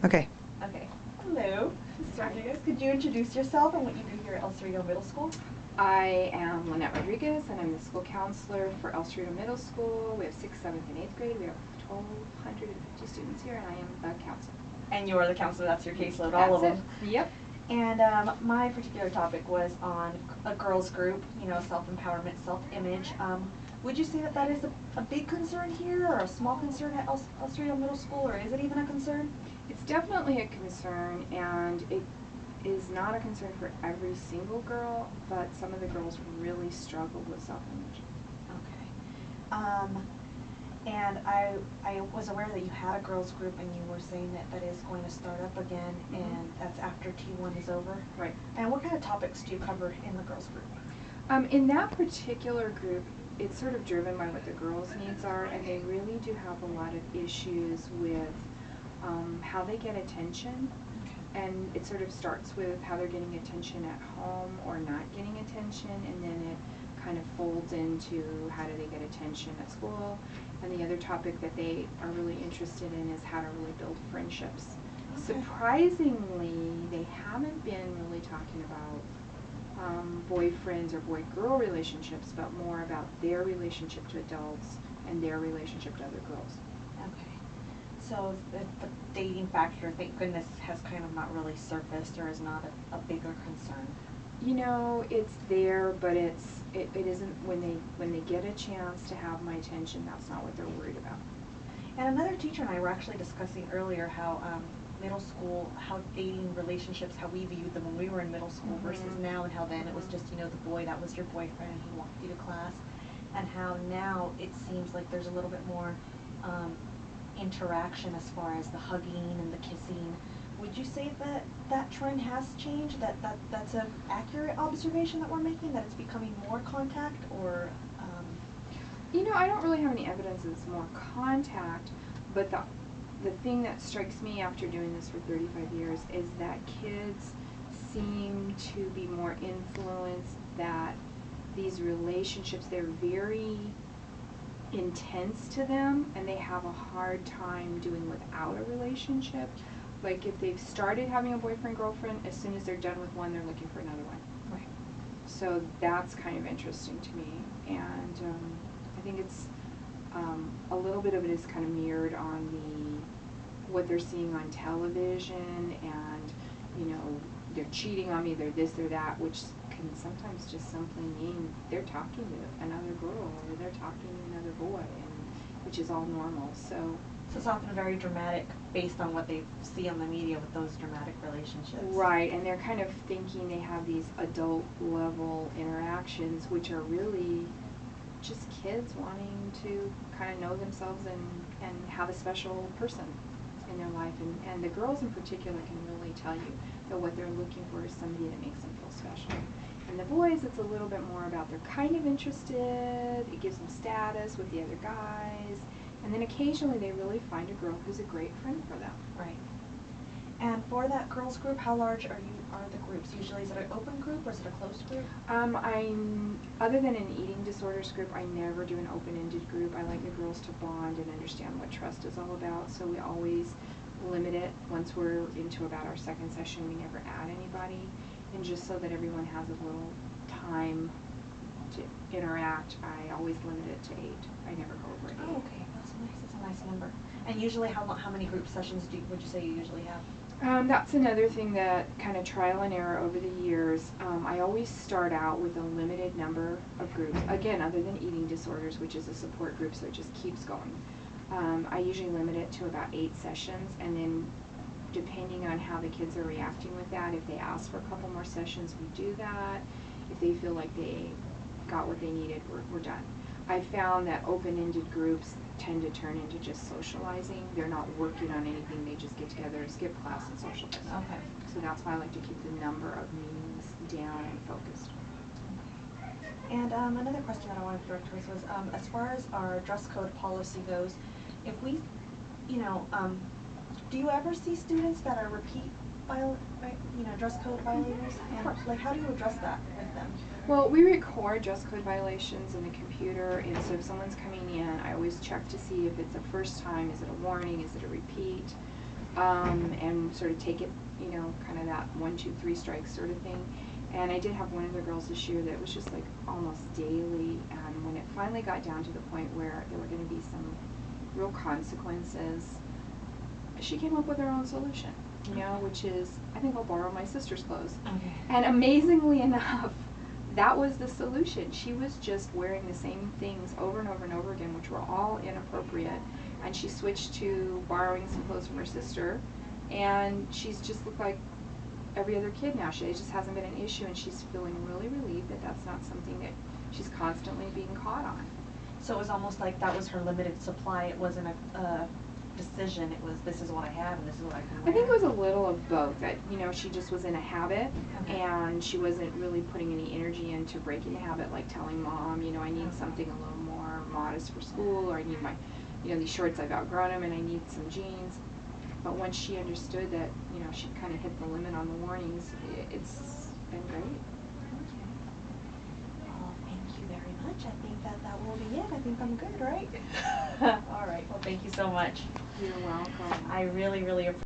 Okay. Okay. Hello, Mrs. Rodriguez. Could you introduce yourself and what you do here at El Cerrito Middle School? I am Lynette Rodriguez, and I'm the school counselor for El Cerrito Middle School. We have 6th, 7th, and 8th grade. We have 1,250 students here, and I am the counselor. And you're the counselor, that's your caseload, all of them. Yep. And my particular topic was on a girls group, you know, self-empowerment, self-image. Would you say that that is a big concern here, or a small concern at El Cerrito Middle School, or is it even a concern? It's definitely a concern, and it is not a concern for every single girl, but some of the girls really struggle with self-image. Okay. And I was aware that you had a girls group, and you were saying that that is going to start up again, and that's after T1 is over. Right. And what kind of topics do you cover in the girls group? In that particular group, it's sort of driven by what the girls' needs are, and they really do have a lot of issues with how they get attention. And it sort of starts with how they're getting attention at home or not getting attention, and then it kind of folds into how do they get attention at school. And the other topic that they are really interested in is how to really build friendships. Okay. Surprisingly, they haven't been really talking about boyfriends or boy-girl relationships, but more about their relationship to adults and their relationship to other girls. Okay. So the dating factor, thank goodness, has kind of not really surfaced, or is not a bigger concern. You know, it's there, but it isn't when they get a chance to have my attention. That's not what they're worried about. And another teacher and I were actually discussing earlier how middle school, how dating relationships, how we viewed them when we were in middle school versus now, and how then it was just, you know, the boy that was your boyfriend and he walked you to class, and how now it seems like there's a little bit more interaction as far as the hugging and the kissing. Would you say that that trend has changed, that's an accurate observation that we're making, that it's becoming more contact, or You know, I don't really have any evidence that it's more contact, but the thing that strikes me after doing this for 35 years is that kids seem to be more influenced, that these relationships, they're very intense to them, and they have a hard time doing without a relationship. Like if they've started having a boyfriend, girlfriend, as soon as they're done with one, they're looking for another one. Right. So that's kind of interesting to me, and I think it's a little bit of it is kind of mirrored on what they're seeing on television, and you know, they're cheating on me, they're this, they're that, which can sometimes just simply mean they're talking to another girl or they're talking to another boy, and which is all normal. So it's often very dramatic based on what they see on the media with those dramatic relationships. Right, and they're kind of thinking they have these adult level interactions, which are really just kids wanting to kind of know themselves and have a special person in their life. And the girls in particular can really tell you that what they're looking for is somebody that makes them feel special. And the boys, it's a little bit more about they're kind of interested, it gives them status with the other guys, and then occasionally they really find a girl who's a great friend for them. Right. And for that girls group, how large are the groups usually? Is it an open group or is it a closed group? Other than an eating disorders group, I never do an open-ended group. I like the girls to bond and understand what trust is all about, so we always limit it. Once we're into about our second session, we never add anybody, and just so that everyone has a little time to interact, I always limit it to 8. I never go over 8. Oh, okay, that's nice. That's a nice number. And usually, how many group sessions would you say you usually have? That's another thing that kind of trial and error over the years. I always start out with a limited number of groups. Again, other than eating disorders, which is a support group, so it just keeps going. I usually limit it to about 8 sessions, and then depending on how the kids are reacting with that, if they ask for a couple more sessions, we do that. If they feel like they got what they needed, we're done. I found that open-ended groups tend to turn into just socializing. They're not working on anything, they just get together, skip class, and socialize. Okay. So that's why I like to keep the number of meetings down and focused. And another question that I wanted to direct to us was, as far as our dress code policy goes, if we, you know, do you ever see students that are repeat dress code violators? And like, how do you address that with them? Well, we record dress code violations in the computer, and so if someone's coming in, I always check to see if it's a first time, is it a warning, is it a repeat, and sort of take it, you know, kind of that 1, 2, 3 strikes sort of thing. And I did have one of the girls this year that was just like almost daily, and when it finally got down to the point where there were going to be some real consequences, she came up with her own solution, you know, which is, I think I'll borrow my sister's clothes. Okay. And amazingly enough, that was the solution. She was just wearing the same things over and over and over again, which were all inappropriate. And she switched to borrowing some clothes from her sister, and she's just looked like every other kid now. It just hasn't been an issue, and she's feeling really relieved that that's not something that she's constantly being caught on. So it was almost like that was her limited supply. It wasn't a decision. It was, this is what I have and this is what I can wear. I think it was a little of both. That, you know, she just was in a habit, Okay. and she wasn't really putting any energy into breaking the habit, like telling mom, you know, I need something a little more modest for school, or I need my, you know, these shorts, I've outgrown them, and I need some jeans. But once she understood that, you know, she kind of hit the limit on the warnings, it's been great. Okay. Well, thank you very much. I think that will be it. I think I'm good, right? All right. Well, thank you so much. You're welcome. I really, really appreciate